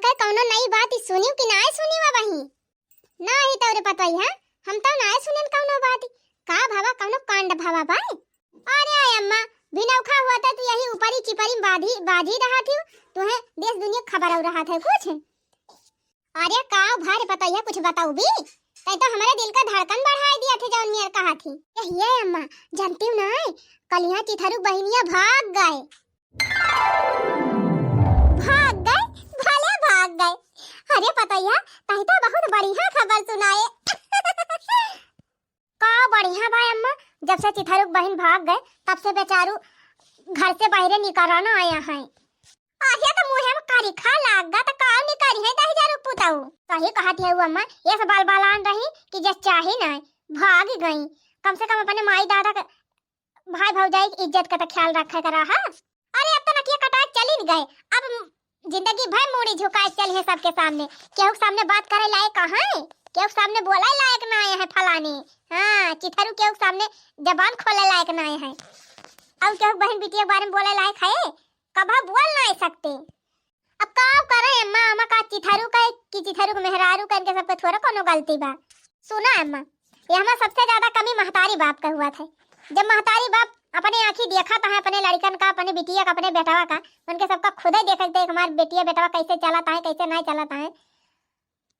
कर कौनो नई बात सुनियो कि ना सुनी वही ना ही तोरे पता ही है हम तो ना सुनन कौनो बात का भावा कौनो कांड भावा भाई। अरे अम्मा बिनौखा हुआ था तो यही ऊपरी चिपरी बाजी रहा थी तुम्हें देश दुनिया खबर हो रहा था कुछ। अरे का भारे पता है कुछ बताओ भी तै तो हमारे दिल का धड़कन बढ़ा दिया थे जौन मियां कहा थी। ये अम्मा जानती हूं ना कल यहाँ चिथारू बहनिया भाग गए भले भाग गए। अरे पता है तै तो बहुत बढ़िया खबर सुनाए का बढ़िया भाई अम्मा जब से चिथारू बहन भाग गए तब से बेचारू घर से बाहर निकलना आया है। अरे तो मुंह में करिखा लाग गा तो का निकली है 10,000 पुताऊ सही कहती है वो अम्मा ये सब बाल बालान रही कि जस चाहे ना भाग गई कम से कम अपने माई दादा का भाई भौजाई की इज्जत का तो ख्याल रखे कर रहा। अरे अब तो नकिया कटा चली गए अब जिंदगी भर मुड़ी झुकाए चल है सबके सामने केहू सामने बात करे लायक कहां है केहू सामने बोले लायक ना आए हैं फलाने। हां चिथारू केहू सामने जबान खोले लायक ना आए हैं अब केहू बहन बिटिया के बारे में बोले लायक है कभा बोल नहीं सकते। अब का करे अम्मा अम्मा का चिथारू का कि चिथारू को मेहरारू का इनके सबके थोड़ा कोनो गलती बा। सुना अम्मा ये हमारा सबसे ज्यादा कमी महतारी बाप का हुआ था जब महतारी बाप अपने आंखी देखा था अपने लड़कन का अपने बिटिया का अपने बेटवा का उनके सबका खुद ही देखते हमारे बेटिया बेटवा कैसे चलाता है कैसे नहीं चलाता है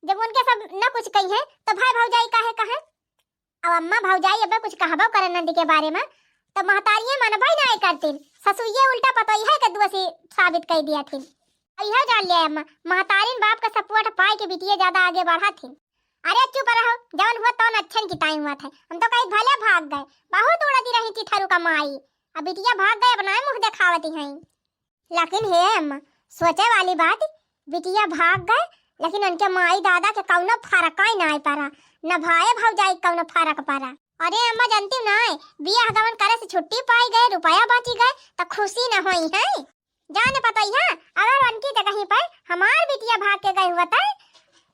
जब उनके सब न कुछ कही है तो भाई भौजाई का है कहे अब अम्मा भौजाई अब कुछ कहबो करे नंदी के बारे में तो महतारिये मनबई नहीं करती ससुइये उल्टा पता है कि दुआ से साबित कर दिया थी। अब यह जान लिया अम्मा महतारिन बाप का सपोर्ट पाई के बिटिया ज्यादा आगे बढ़ा थी। अरे चुप रहो जवन हुआ तो अच्छा की टाइम हुआ था हम तो कहीं भले भाग गए बहुत उड़ती रही चिथारू का माई अब बिटिया भाग गए अपना मुंह दिखावती हैं। लेकिन हे अम्मा सोचे वाली बात बिटिया भाग गए लेकिन उनके माई दादा के कौनो फर्क ही नहीं पड़ा न भाई भौजाई कौनो फर्क पड़ा। अरे अम्मा जानती हूं ना बियाह गवन करे से छुट्टी पाई गए रुपया बची गए तो खुशी न होई है जाने पता है अगर उनकी जगह पर हमार बिटिया भाग के गई हुआ था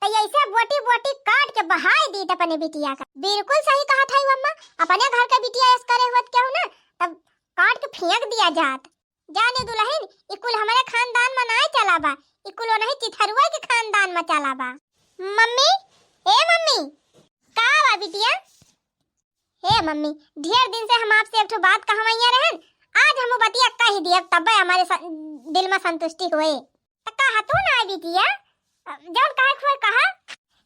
तो ऐसे बोटी बोटी काट के बहाई दी अपने बिटिया का। बिल्कुल सही कहा था अम्मा अपने घर का बिटिया ऐस करे हुआ क्या हो ना तब काट के फेंक दिया जात। जाने दुल्हन इकुल हमारे खानदान में नहीं चला बा इकुल नहीं चिथरुआ के खानदान में चला बा। मम्मी ए मम्मी का बा बिटिया हे मम्मी ढेर दिन से हम आपसे एक बात कहवैया रहन आज हम बतिया कह दिए तब हमारे दिल में संतुष्टि होए तो कहा तू ना बिटिया जब कहे खोए कहा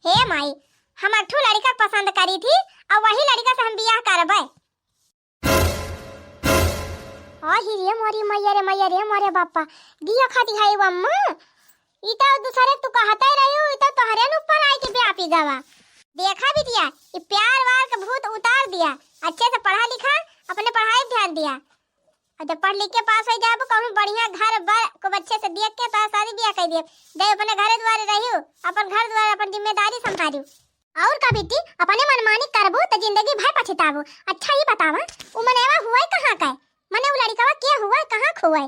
हे माई हम अठू लड़का पसंद करी थी और वही लड़का से हम बियाह करबे। आही रे मैया रे मोरे बापा दिया खाती है वो अम्मा इता दूसरे तू कहता ही रही हो इता तोहरे न ऊपर आई के ब्यापी गवा देखा बिटिया ये प्यार वार का भूत उतार दिया अच्छे से पढ़ा लिखा अपने पढ़ाई ध्यान दिया और जब पढ़ लिख के पास हो जाए कहूं बढ़िया घर बार को अच्छे से देख के तो शादी ब्याह कर दिए जब अपने घर द्वारे रहियो अपन घर द्वारे अपन जिम्मेदारी संभालियो और का बेटी अपने मनमानी करबो तो जिंदगी भर पछताबो। अच्छा ही बतावा उ मनेवा हुआ कहां का मने उ लड़कावा के हुआ कहां खोए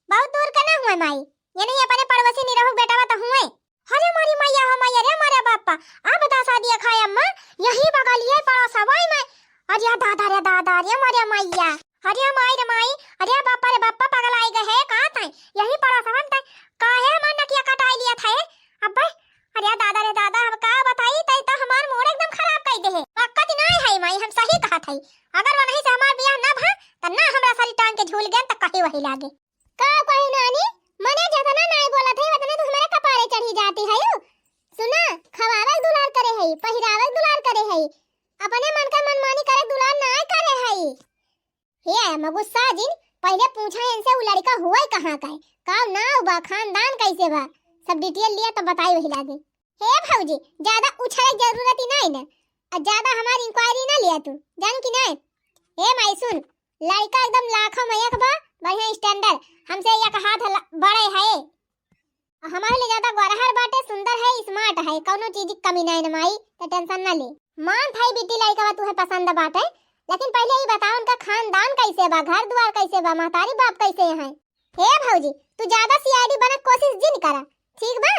बहुत दूर का ना हुआ माई ये नहीं अपने पड़ोसी नहीं रहू बेटावा तो हुए। अरे मारी मैया मैया रे मारे बापा आ बता शादी खाए अम्मा यही बगल ये पड़ोसा वाई में अरे दादा रे मारे मैया अरे माई अरे बापा पागल आई गए है कहां था यही पड़ोसा हम था काहे मन किया कटाई लिया था अब अरे दादा अब का बताई तई तो हमार मोड़ एकदम खराब कर दे है वक्त नहीं है माई हम सही कहा था अगर वो नहीं से हमार बियाह ना भा त ना हमरा सारी टांग के झूल गए त कहीं वही लागे का कहि नानी मने जतना नहीं बोला थे उतने तो हमारे कपारे चढ़ी जाती है सुना खवावे दुलार करे है पहिरावे दुलार करे है अपने मन का मनमानी करे दुलार ना करे है। हे मगुस्सा जिन पहले पूछा इनसे वो लड़का हुआ ही कहां का है का ना बा खानदान कैसे बा सब डिटेल लिया तो बताई वही लागे। हे भौजी ज्यादा उछले जरूरत ही नहीं ना और ज्यादा हमारी इंक्वायरी ना लिया तू जान कि नहीं। हे माई सुन लड़का एकदम लाखों में एक बा बढ़िया स्टैंडर्ड हमसे एक हाथ बड़े है हमारे लिए ज्यादा गौरहर बाटे सुंदर है स्मार्ट है कोनो चीज की कमी नहीं न माई तो टेंशन ना ले मान थाई बेटी लड़का तू है पसंद बाटे लेकिन पहले ही बता उनका खानदान कैसे बा घर द्वार कैसे बा महतारी बाप कैसे है। हे भौजी तू ज्यादा सीआईडी बनक कोशिश जिन करा ठीक बा।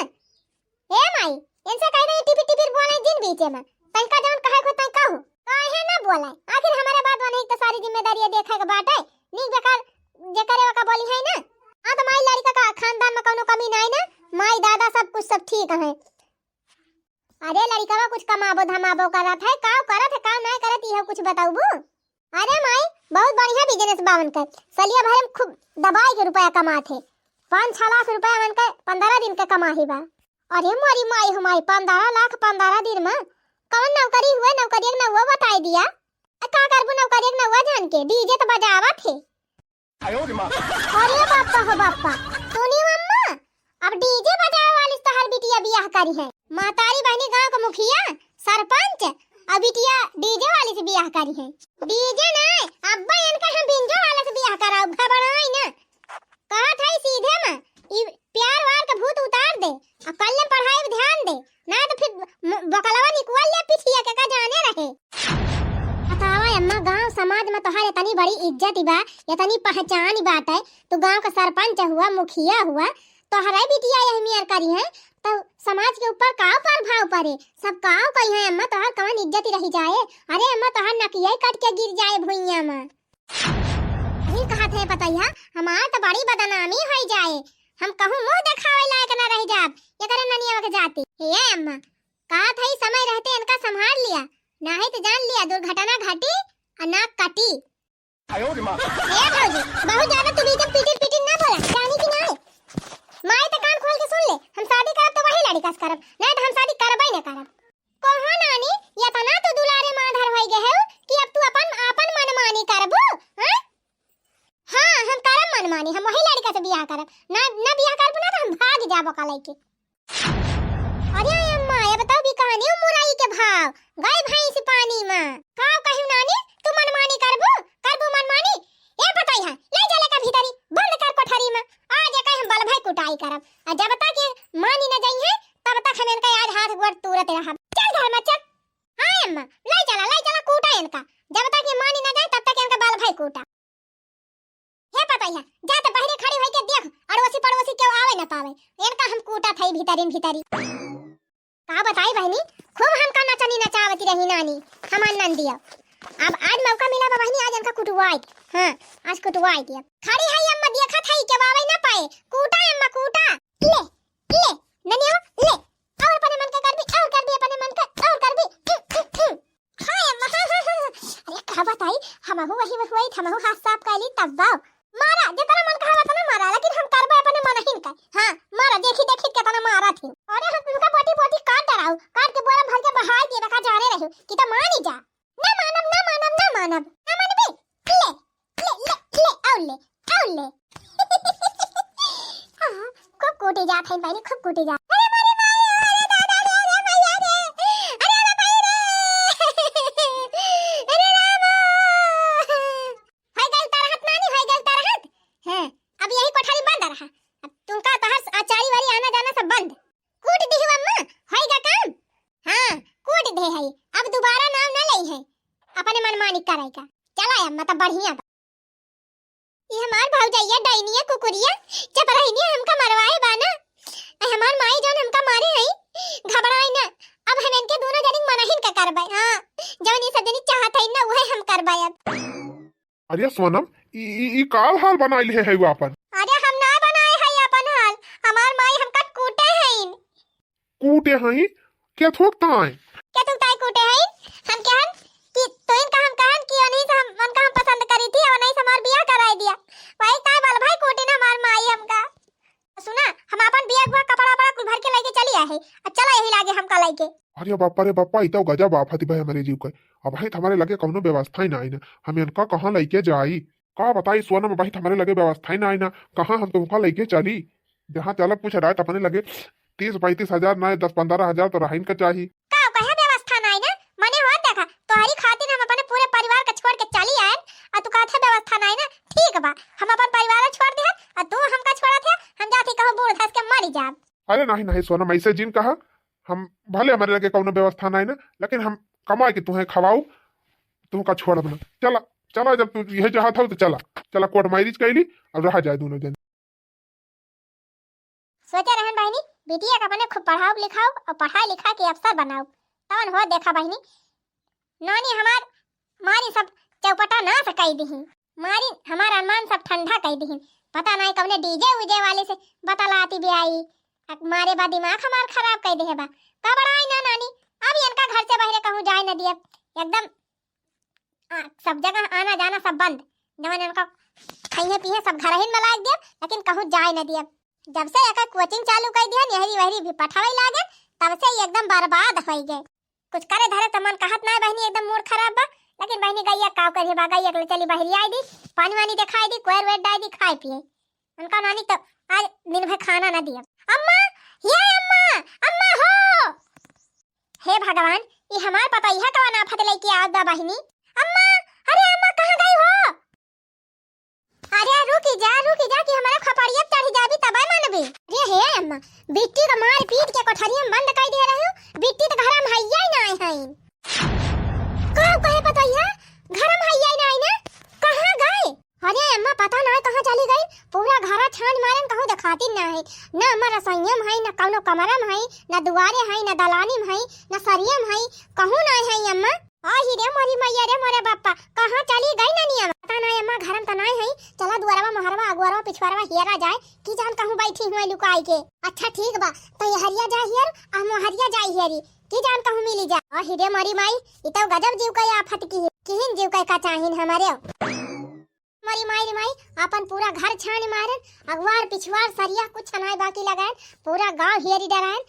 हे माई इनसे कह दे टिपी टिपी बोले जिन बीचे में तनका जवन कहे को तय कहू काहे ना बोले आखिर हमारे बात में नहीं तो सारी जिम्मेदारी देखे के बाटे नी बेकार जे करे का बोली है ना। हां तो माई लड़का का खानदान में कोनो कमी नहीं ना माई दादा सब कुछ सब ठीक है। अरे लड़का कुछ कमाबो धमाबो करत है, काव करत है काव नहीं करत यह कुछ बताऊबू। अरे माई बहुत बढ़िया बिजनेस बावन कर, सलिया भरे में खूब दबाई के रुपया कमात है। 5-6 लाख रुपया मन के 15 दिन के कमाही बा। अरे मोरी माई हमारी 15 लाख 15 दिन में कौन नौकरी हुआ, नौकरी एक नौवा बताई दिया। का करबू नौकरी एक नौवा जान के, डीजे तो बजावत है। अरे बापा हो बापा, सुनी अम्मा अब डीजे बजावे वाली तो हर बिटिया बियाह करी है। मातारी बहनी गांव का मुखिया सरपंच अब बिटिया डीजे वाली से बियाह करी है। डीजे नहीं अब्बा इनका हम बिंजो वाले से बियाह कराओ, घबराई ना। कहत है सीधे में ई प्यार वार के भूत उतार दे और कल पढ़ाई पे ध्यान दे, ना तो फिर बकलवा निकल ले पिछिया के का जाने रहे। बतावा अम्मा गांव समाज में तोहार इतनी बड़ी इज्जत बा, इतनी पहचान बात है, तो गांव का सरपंच हुआ मुखिया हुआ तोहरा बिटिया यही मियार करी है, तो समाज के ऊपर काव पर भाव पड़े, सब काव कही है अम्मा तोहर कवन इज्जत रही जाए। अरे अम्मा तोहर नकिया कट के गिर जाए भुइया में। यही कहा थे बताइया हमार तो बड़ी बदनामी हो जाए, हम कहूं मुंह दिखावे लायक न रह जाब एकरा ननिया के जाती। हे अम्मा कहा था समय रहते इनका संभाल लिया, नहीं तो जान लिया दुर्घटना घटी और नाक कटी। हे भौजी बहुत ज्यादा तू भी जब पीटी ना बोला जानी कि नहीं। माई तो कान खोल के सुन ले, हम शादी करब तो वही लड़का से करब, नहीं तो हम शादी करबई न करब। कहो नानी ये तना तो दुलारे माधर होई गए हो कि अब तू अपन मनमानी करबो। हां हम करब मनमानी, हम वही लड़का से बियाह करब, ना बियाह करब ना तो हम भाग जाबो कलई के। अरे अम्मा ये बताओ भी कहानी मुराई के भाव गए भैंस पानी में का कहू नानी तू मनमानी करबो मनमानी। ए बताई है ले चले का भीतरी बंद कर कोठरी में, आज कहीं हम बल भाई कुटाई करब और जब तक मानी न जाई है तब तक हम इनका आज हाथ गोड़ तुरत रहब। चल घर में चल। हां अम्मा ले चला कूटा इनका, जब तक ये मानी न जाए तब तक इनका बल भाई कूटा। हे पता है जा तो बहरे खड़ी होई के देख अड़ोसी पड़ोसी क्यों आवे न पावे, इनका हम कूटा थई भीतरी। का बताई बहनी खूब हमका नचनी नचावती रही नानी हमार नंदिया। अब आज मौका मिला बहनी, आज इनका कुटवाई। हां आज कुटवाई दिया। खड़ी है अम्मा देखा थई के बावे ना पाए, कूटा अम्मा कूटा। ले ननिया ले और अपने मन का कर भी अपने मन का और कर भी। हां अम्मा अरे का बताई हमहु वही हुई हमहु हाथ साफ कैली तब मारा जेतना मन का बता ना मारा, लेकिन हम करबे अपने मन ही का। हां मारा देखी केतना मारा थी। अरे हम तुमका बोटी काट डराऊ, काट के बोरा भर के बहाई दिए रखा जाने रहो कि त मानी जा। ना मानब ले और ले हां खूब कोटे जात है भाई, खूब कोटे जा। अरे मारे माई अरे दादा रे मैया रे अरे भाई रे अरे रामा है गल तरहत नानी है गल तरहत। हां अब यही कोठरी बंद रहा, अब तुमका तहस आचारी वाली आना जाना सब बंद। कूट दी अम्मा होएगा काम। हां कूट दे है, अब दोबारा नाम न लई है, अपने मनमानी करेगा। चला अम्मा तो बढ़िया बा। ये हमार भौजैया डाइनिया कुकुरिया जब रहनी हमका मरवाए बाना, हमार माई जान हमका मारे है घबराई ना। अब हम इनके दोनों जनी मनहिन का करबे। हां जवन ये सब जनी चाहत है ना वही हम करबे अब। अरे सोनम ई काल हाल बनाइल है वो अपन। अरे हम ना बनाए है अपन हाल, हमार माई हमका कूटे हैं। कूटे हैं क्या ठोकता है क्या तुम ताई कूटे हैं हम कहन कि तो इनका हम कहन कि नहीं हम उनका हम पसंद करी थी और नहीं हमार बियाह कराई दिया, भाई काय बल भाई कोटे ना हमार माई हमका। सुना हम अपन बियाह हुआ कपड़ा बड़ा कुल भर के लेके चली आए और चला यही लागे हमका लेके। अरे बापा ई तो गजब आफत भाई हमारे जीव का। अब भाई हमारे लगे कौनो व्यवस्था ही ना आई ना, हम इनका कहां लेके जाई का बताई सोनम। भाई हमारे लगे व्यवस्था ही ना आई ना, कहां हम तुमका लेके चली। जहां चलक कुछ रात अपने लगे 30-35 हजार ना 10-15 हजार तो रहीन का चाहिए। का कहे व्यवस्था ना आई ना, माने हो देखा तोहरी खातिर हम अपने पूरे परिवार के छोड़ के चली आए और तू कहत है व्यवस्था ना आई ना। ठीक बा हम अपन परिवार छोड़ दे और तू हमका छोड़ा थे, हम जाती कहूं बूढ़ धस के मर जाब। अरे नहीं सोनम ऐसे जिन कहा, हम भले हमारे लगे कौनो व्यवस्था ना आई ना, लेकिन हम कमा के तुम्हें खवाऊ तुमका छोड़ बना। चला जब तू यह चाहत हो तो चला कोर्ट मैरिज कैली और रहा जाए दोनों जन। सोचे रहन बहनी बिटिया का अपने खूब पढ़ाओ लिखाओ और पढ़ाई लिखा के अफसर बनाओ, तवन हो देखा बहनी नानी हमार मारी सब चौपटा ना सकाई दी, मारी हमार अरमान सब ठंडा कई दी। पता नहीं कौने डीजे उजे वाले से बतलाती भी आई मारे बा दिमाग हमार खराब कर दे है बा का बड़ाई ना नानी। अब इनका घर से बाहर कहूं जाए न दिए एकदम सब जगह आना जाना सब बंद। जवन इनका खाइए पिए सब घर ही में लाग दिया लेकिन कहूं जाए न दिए। जब से एक कोचिंग चालू कर दिया नेहरी वहरी भी पठावे लागे तब से एकदम बर्बाद हो गए। कुछ करे धरे तो मन कहत ना बहनी एकदम मूड खराब बा लेकिन बहनी गैया काव करे बा गैया के चली बहरी आई दी पानी वानी दिखाई दी कोयर वेट डाई दी खाए पिए। उनका नानी तो आज दिन भर खाना ना दिया। अम्मा ये अम्मा अम्मा हो हे भगवान ये हमार पता यह कवा ना फत लेके आवत बा बहनी। अम्मा अरे अम्मा कहां गई हो? अरे रुकी जा कि हमारा खपड़िया चढ़ी जाबी तब मानबे। अरे हे अम्मा बिट्टी का मार पीट के कोठरिया में बंद कर दे रहे हो। बिट्टी तो घर में हैया ही ना है का कहे पता है घर में हैया ही ना है ना कहां गए? अरे अम्मा पता ना कहां चली गई पूरा घर छान मारन कहूं दिखाती ना है ना हमारा संयम है ना कौनो कमरा में है ना दुआरे है ना दलानी में है ना सरिया में है कहूं ना है अम्मा। आई रे मोरी मैया रे मोरे बापा कहां चली गई ननिया पता ना अम्मा घर में तो नहीं है। चला दुआरवा महरवा अगुआरवा पिछवारवा हियरा जाए की जान कहूं बैठी हुई लुकाई के। अच्छा ठीक बा तो ये हरिया जा हियर आ मोहरिया जा हियरी की जान कहूं मिली जा। आई रे मोरी माई ई तो गजब जीव का आफत की किहिन जीव का चाहिन हमारे मरी माई माई अपन पूरा घर छान मारन अगवार पिछवार सरिया कुछ नहीं बाकी लगाए पूरा गांव हियरी डराएन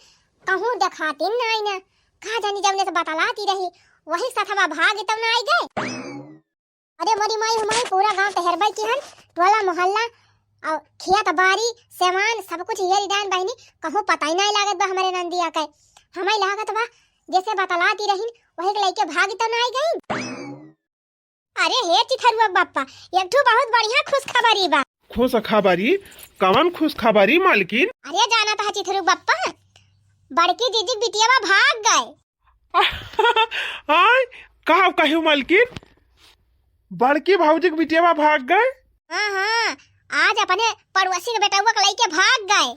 कहूं दिखाती नहीं ना कहा जानी जब ने से बतलाती रही वही सथवा भाग तब ना आई गए। अरे मरी माई हमारी पूरा गांव तहरबाई की हन टोला मोहल्ला और खिया बारी सामान सब कुछ हियरी डान बहनी कहूं पता ही नहीं लागत बा हमारे नंदिया के हमें लागत बा जैसे बतलाती रही वही के लेके भाग तब ना आई गई। अरे हे चिथरुआ बाप्पा एक ठो बहुत बढ़िया खुशखबरी बा। खुशखबरी कवन खुशखबरी मालकिन? अरे जाना था चिथरुआ बाप्पा बड़की जीजी बिटियावा भाग गए। आय का कहू मालकिन बड़की भाऊजी के बिटियावा भाग गए? हां आज अपने पड़ोसी के बेटावा के लेके भाग गए।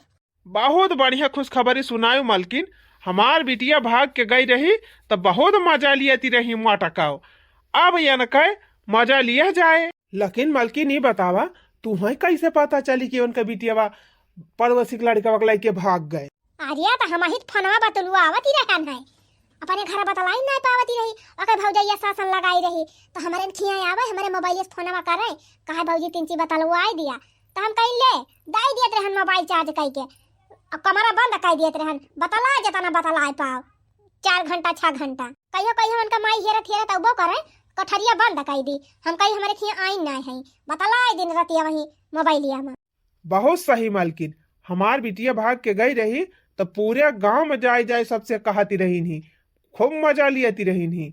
बहुत बढ़िया खुशखबरी सुनायो मालकिन। हमार बिटिया भाग के गई रही तब बहुत मजा लियती रही माटकाओ अब यन कहे मजा लिया जाए। लेकिन मालकिन ये बतावा तुम्हें कैसे पता चली कि उनका बिटिया पड़ोसी के लड़का वगला के भाग गए? अरे तो हम ही फोनवा बतलुआ आवती रहन है अपने घर बतलाई नहीं पावती रही ओके भौजैया शासन लगाई रही तो हमारे खिया आवे हमारे मोबाइल से फोनवा करे कहे भौजी तीन चीज बतलवाई दिया तो हम कहीं ले दाई दियत रहन मोबाइल चार्ज कई के अब कमरा बंद कर दियत रहन बतला जता ना बतलाए पाओ 4 घंटा 6 घंटा कहियो कहियो उनका माई हेरत हेरत उबो करे कठरिया बंद कर दी हम कहीं हमारे खिया आई नहीं है बतलाए दिन रतिया वही मोबाइलिया में। बहुत सही मालकिन हमार बिटिया भाग के गई रही तो पूरे गांव में जाए जाए सबसे कहती रही नहीं खूब मजा लियती रही नहीं।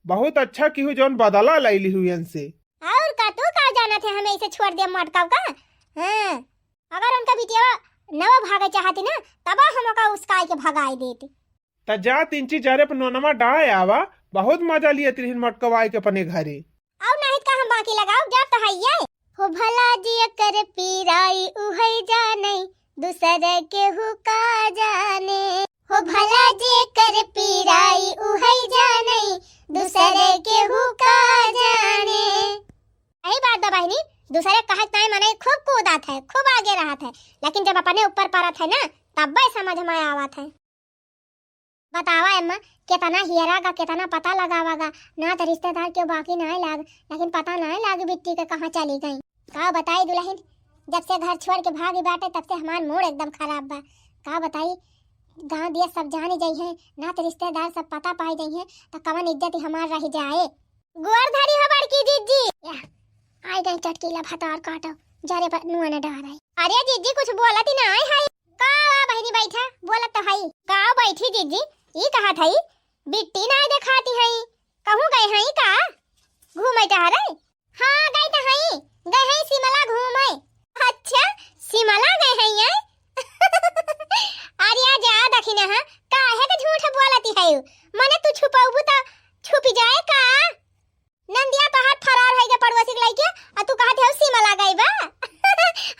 बहुत अच्छा की हुई जौन बदला लैली हुई इनसे। और का तू का जाना थे हमें इसे छोड़ दे मटकाव का। हां अगर उनका बिटिया नवा भागे चाहती ना तब हम का उसका के भगाई देती त जा 3 चीज जरे पर नोनमा डाय आवा बहुत मजा लियती रही मटकवाई के अपने घरे। और नहीं का हम बाकी लगाओ जा तो है हो भला जी कर पीराई उहई जाने दूसरे के हुका जाने हो भला जी कर पीराई उहई जाने दूसरे के हुका जाने। यही बात बहनी दूसरे कहत नहीं मने खूब कूदत है खूब आगे रहत है लेकिन जब अपने ऊपर परत है ना तब समझ में आवत है। बतावा अम्मा कितना हियरागा कितना पता लगावागा ना तो रिश्तेदार क्यों बाकी नहीं लाग लेकिन पता नहीं लाग बिट्टी के कहाँ चली गई। का बताई दुल्हन जब से घर छोड़ के भागी बाटे तब से हमार मूड एकदम खराब बा। का बताई गांव दिया सब जाने जाई है ना तो रिश्तेदार सब पता पाई जाई है तो कवन इज्जत हमार रह जाए। गोरधरी हो बड़की जीजी आई गई चटकीला भतार काटो जारे पर नुआ न डर आई। अरे जीजी कुछ बोलत ही ना आई है का बहनी बैठा बोलत तो है का बैठी जीजी ई कहा थई बिट्टी ना दिखाती है कहूं गए हैं का घूमे टहरे। हां गए हैं शिमला घूमे। अच्छा शिमला गए हैं ये अरे जा दखिन हां काहे के झूठ बोलती है मने तू छुपाऊ तो छुप जाए का नंदिया तो हाथ फरार है के पड़ोसी के लेके आ तू कहत है शिमला गई बा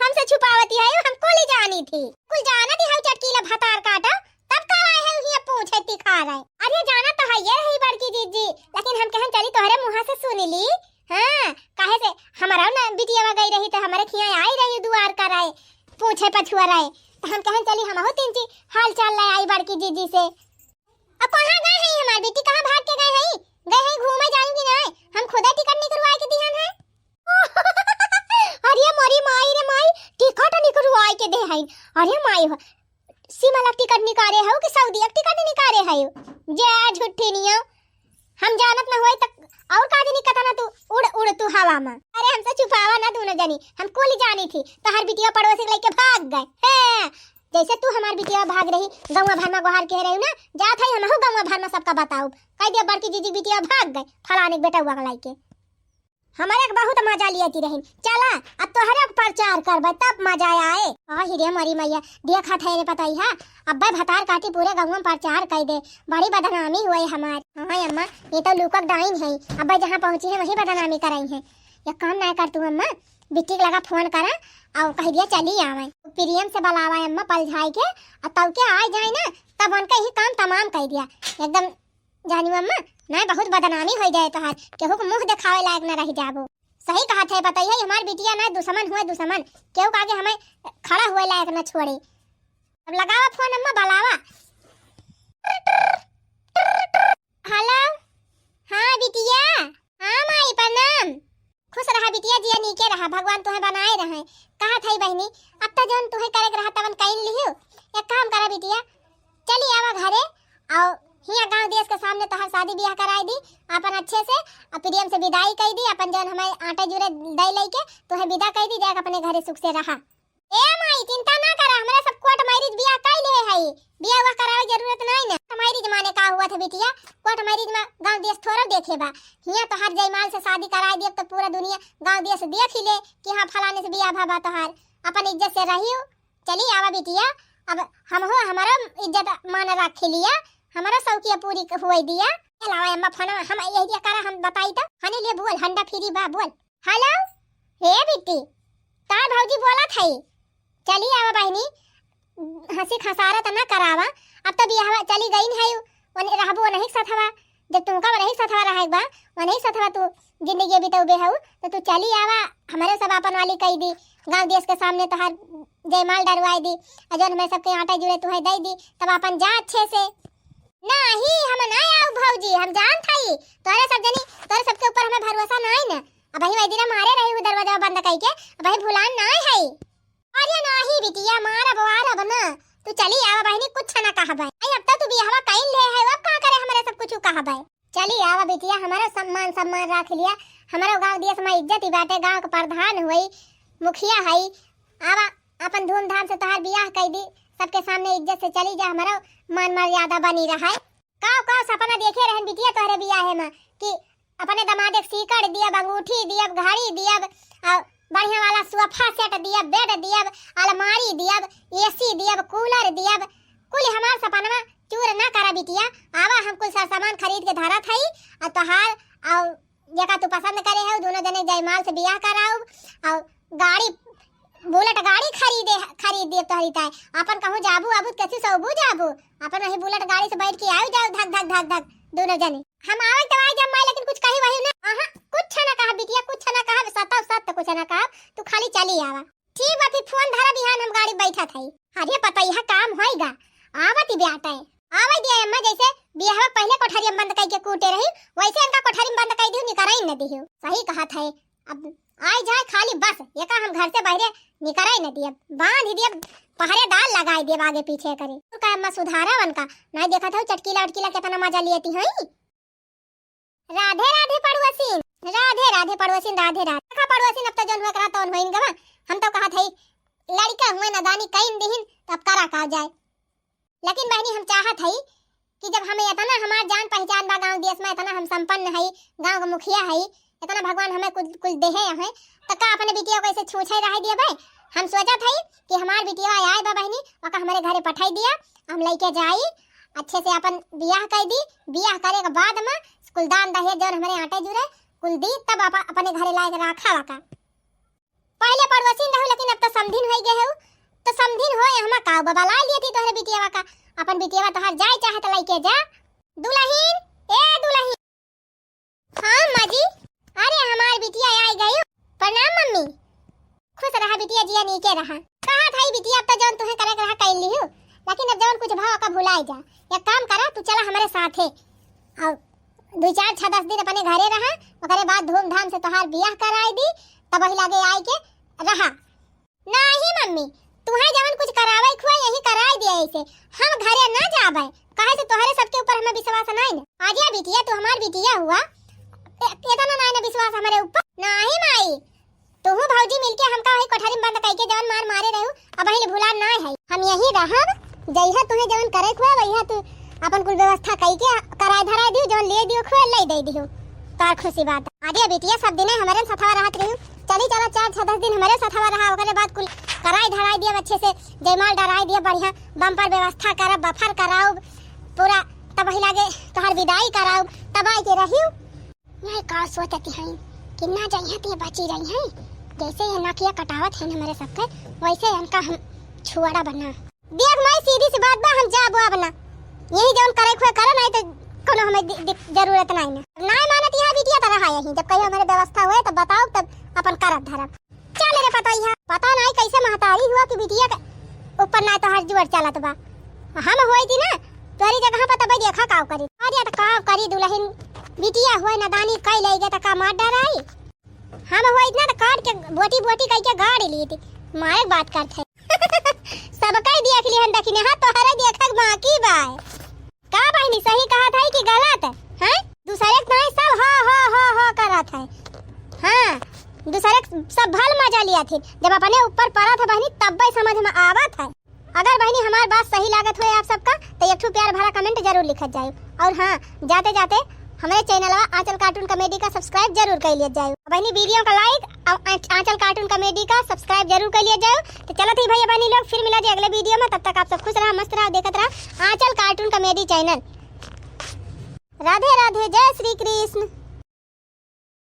हमसे छुपावती है हमको ले जानी थी कुल जाना थी है चटकीला भतार काटा तब का आए है ये पूछे दिखा रहे। अरे जाना तो है ये रही बड़की जीजी लेकिन हम कहन चली तोहरे मुंह से सुन ली। हां काहे से हमारा ना बिटिया गई रही तो हमारे खिया आई रही दुआर कराए पूछे पछुआ रहे तो हम कहन चली हम हो तीन चीज हाल चाल ले आई बड़की जीजी से। अब कहां गए हैं हमार बेटी, कहां भाग के गए हैं? गए हैं घूमे जाएंगी ना, हम खुद ही टिकट निकलवाए के दिहन है। अरे मोरी माई रे माई, टिकट निकलवाए के दे है। अरे माई हो सीमा ला टिकट निकाले हो कि सऊदी का टिकट निकाले है? जे झूठी नियो हम जानत ना होई तक और का जनी कथा ना तू उड़ उड़ तू हवा में। अरे हमसे छुपावा ना दोनों जनी, हम कुल जानी थी तो हर बिटिया पड़ोसी लेके भाग गए हैं। जैसे तू हमार बिटिया भाग रही गांव भर में गोहार कह रही ना, जात है हमहु गांव भर में सबका बताऊ कह दे बड़की जीजी बिटिया भाग गए फलाने बेटा हुआ लाइके। हमारे एक बहुत मजा लियाती रही। चला अब तोहरे प्रचार करबे तब मजा आए। आ हिरे मरी मैया देखा थे रे पता ही है अब्बे भतार काटी पूरे गांव में प्रचार कर दे, बड़ी बदनामी हुई हमार। हां अम्मा ये तो लुकक डाइन है, अब्बे जहां पहुंची है वही बदनामी कराई है। ये काम ना कर तू अम्मा, बिट्टी लगा फोन करा और कह दिया चली आवे प्रियम से बुलावा अम्मा पल झाई के और तब के आ जाए ना तब उनका ही काम तमाम कह दिया एकदम। जानियो अम्मा नहीं बहुत बदनामी हो जाए तोहार, केहू को मुंह दिखावे लायक न रह जाबो। सही कहा थे बताइए हमार बिटिया ना दुश्मन हुए दुश्मन, केहू के आगे हमें खड़ा हुए लायक न छोड़े। अब लगावा फोन अम्मा बुलावा। हेलो हाँ बिटिया, हाँ माई प्रणाम। खुश रहा बिटिया जिया नीके रहा, भगवान तुम्हें बनाए रहे। कहा थई बहनी अब तो जौन तुम्हें करे रहा तवन कइन लियो। एक काम करा बिटिया चली आवा घरे और हिया गांव देश के सामने तोहर शादी ब्याह कराई दी अपन अच्छे से, और प्रियम से विदाई कई दी अपन जौन हमें आटे जुरे दे लेके तोहे विदा कई दी, जाके अपने घरे सुख से रहा। ए माई चिंता ना करा, हमरा सब कोर्ट मैरिज ब्याह कई ले हई, ब्याह हुआ करावे जरूरत नहीं ना। मैरिज माने का हुआ था बिटिया, कोर्ट मैरिज में गांव देश थोड़ा देखे बा, हिया तो हर जयमाल से शादी कराई दी तो पूरा दुनिया गांव देश देख ही ले कि हां फलाने से ब्याह भा तोहार, अपन इज्जत से रहियो। चली आवा बिटिया, अब हम हो हमारा इज्जत मान रख लिया, हमारा सौकिया पूरी हुई दिया। चलावा अम्मा फोन हम यही दिया करा हम बताई तो हने लिए बोल हंडा फ्री बा बोल। हेलो हे बिट्टी तार भौजी बोला थई चली आवा बहनी, हंसी खसारा त ना करावा। अब तो बियाह चली गई है वने रहबो नहीं सथवा, जब तुमका नहीं सथवा रहे बा वने सथवा तू जिंदगी बिताऊ बेहू तो तू चली आवा हमारे सब अपन वाली कह दी, गांव देश के सामने तो हर जयमाल डरवाई दी, अजन में सबके आटा जुड़े तू है दे दी, तब अपन जा अच्छे से। नहीं हम ना आऊ भौजी, हम जान थई तोरे सब जनी तोरे सबके ऊपर हमें भरोसा नहीं ना। अब ही वैदिरा मारे रही हूं दरवाजा बंद कई के, अब ही भुलान ना है। अरे नहीं बिटिया मारा बवारा बना, तू चली आवा बहनी कुछ ना कहा भाई। आई अब तक तू बियाह कइन ले है, अब का करे हमारे सब कुछ कहा भाई। चली आवा बिटिया हमारा सम्मान रख लिया, हमारा गांव देश में इज्जत ही बाटे, गांव के प्रधान हुई मुखिया है, आवा अपन धूमधाम से तोहार बियाह कई दी, सबके सामने इज्जत से चली जा, हमारा मान मर्यादा बनी रहा है। का सपना देखे रहन बिटिया तोहरे बियाह में कि अपने दामाद एक सीकड़ दिया, अंगूठी दिया, घड़ी दिया, बढ़िया वाला सोफा सेट दिया, बेड दिया, अलमारी दिया, एसी दिया, कूलर दिया, कुल हमार सपना चूर ना करा बिटिया। आवा हम कुल सामान खरीद के धरा थई और तोहार और जका तू पसंद करे है दोनों जने जयमाल से बियाह कराऊ और गाड़ी बुलेट गाड़ी खरीद दे तोहरी ताई, अपन कहूं जाबू अबू कछु सबू जाबू, अपन वही बुलेट गाड़ी से बैठ के आऊ जाओ धक धक धक धक दोनों जने। हम आवे तो आए जब माई लेकिन कुछ कही वही ना, आहा कुछ ना कहा बिटिया, कुछ ना कहा, सताव सत कुछ ना कहा, तू खाली चली आवा। ठीक बा फिर फोन धरा बिहान हम गाड़ी बैठा थई। अरे पता यह काम होएगा आवती बेटा है आवे दिया अम्मा, जैसे बियाह पहले कोठरी में बंद करके कूटे रही वैसे इनका कोठरी में बंद कर दियो, निकराई न दियो। सही कहा था, अब आई जाए खाली बस ये का हम घर से बाहर निकराई न दिया, बांध दिया पहरेदार लगाई दिया आगे पीछे करे। तो का अम्मा सुधारा वन का नहीं देखा था चटकीला उटकीला कितना मजा लेती है। राधे राधे पड़ोसीन, राधे राधे पड़ोसीन, राधे राधे का पड़ोसीन। अब तो जौन हुआ करा तौन होइन गवा, हम तो कहा था लड़का हुए नदानी कइन दिहिन तब करा का जाए, लेकिन बहनी हम चाहत है कि जब हमें इतना हमार जान पहचान बा गांव देश में, इतना हम संपन्न है, गांव का मुखिया है, इतना भगवान हमें कुछ देहे है, तो का अपने बिटिया को ऐसे छूछे रह दिया भाई। हम सोचा था कि हमार बिटिया आए बा बहनी वका हमारे घरे पठाई दिया, हम लेके जाई अच्छे से अपन बियाह कर दी, बियाह करे के बाद में कुल दान दहेज जो हमारे आटे जुड़े कुल दी, तब अपने घरे लाए के रखा वका। पहले पड़ोसी रहू लेकिन अब तो समधिन हो गए हो, तो समधिन हो हम का बाबा ला लिए थी तोहरे बिटिया का, अपन बिटिया तोहर जाए चाहे तो लेके जा। दुल्हन ए दुल्हन, हां माँ जी, अरे हमार बिटिया आई गई, प्रणाम मम्मी। खुश रहा बिटिया जिया नीचे रहा। कहा कहत हई बिटिया अब तो जौन तुहे करे रहा कैल लिहु, लेकिन अब जौन कुछ भाव का भुलाई जा। एक काम करा तू चला हमारे साथे और 2-4-6-10 दिन अपने घरे रहा, ओकरे बाद धूमधाम से तोहार बियाह कराई दी, तब वही लगे आई के रहा। नहीं मम्मी तुहे जवन कुछ करावे खुआ यही कराई दिया ऐसे, हम घरे ना जाबे काहे से तोहरे सबके ऊपर हमें विश्वास नहीं न। आजा बिटिया तू हमार बिटिया हुआ, इतना नहीं न विश्वास हमारे ऊपर। नहीं माई तू भौजी मिलके हमका वही कोठरी में बंद करके जवन मार मारे रहू अब वही भुला ना है। हम यही रहब, जइहा तुहे जवन करे खुआ वहीहा तू अपन कुल व्यवस्था कई के कराई धराई दियो, जवन ले दियो खुआ ले दे दियो, तार खुशी बात। आजा बिटिया सब दिन हमारे साथवा रहत रहू, चली चला 4-6-10 दिन हमारे साथवा रहा, ओकरे बाद कुल कराई धराई दिया अच्छे से, जयमाल डराई दिया बढ़िया, बम्पर व्यवस्था करब, बफर कराऊ पूरा, तब वही लागे तोहर विदाई कराऊ, तब आई के रहियो। यही का सोचती हई कि ना जइहा ते बची रही हई, जैसे ये नकिया कटावत है हमारे सबके वैसे इनका हम छुआड़ा बना। देख मैं सीधी सी बात बा, हम जाबो अब ना, यही जौन करे खुए करे नहीं तो कोनो हमें जरूरत नहीं ना। नहीं मानत यहां बिटिया त रहा यही, जब कहीं हमारे व्यवस्था होए तब बताओ, तब अपन करब धरब। चल रे पता नहीं कैसे महतारी हुआ कि बिटिया के ऊपर ना तो हर जुड़ चलत बा। हम होई थी ना तोरी जगह पर तब देखा काव करी, अरे त काव करी दुल्हन बिटिया होए ना दानी कई ले गए त का मार डराई। हम होई ना त काट के बोटी बोटी कई के गाड़ी ली थी, मारे बात करथे सब कई देख लिहन दखिने हां तोहरे देखक बाकी बा। का बहनी सही कहा था कि गलत है? दूसरे के नहीं सब हा करत है। हां दूसरे सब भल मजा लिया थी, जब अपने ऊपर पड़ा था बहनी तब भी समझ में आवत है। अगर बहनी हमारी बात सही लागत हो आप सबका तो एक ठो प्यार भरा कमेंट जरूर लिखत जाए, और हाँ जाते जाते हमारे चैनल आंचल कार्टून कॉमेडी का सब्सक्राइब जरूर कर लिया जाए। बहनी वीडियो का लाइक और आंचल कार्टून कॉमेडी का सब्सक्राइब जरूर कर लिया जाए। तो चलो थी भैया बहनी लोग फिर मिला जाए अगले वीडियो में, तब तक आप सब खुश रहा, मस्त रहा, देखते रहा Aanchal cartoon comedy channel. Radhe Radhe, जय श्री कृष्ण।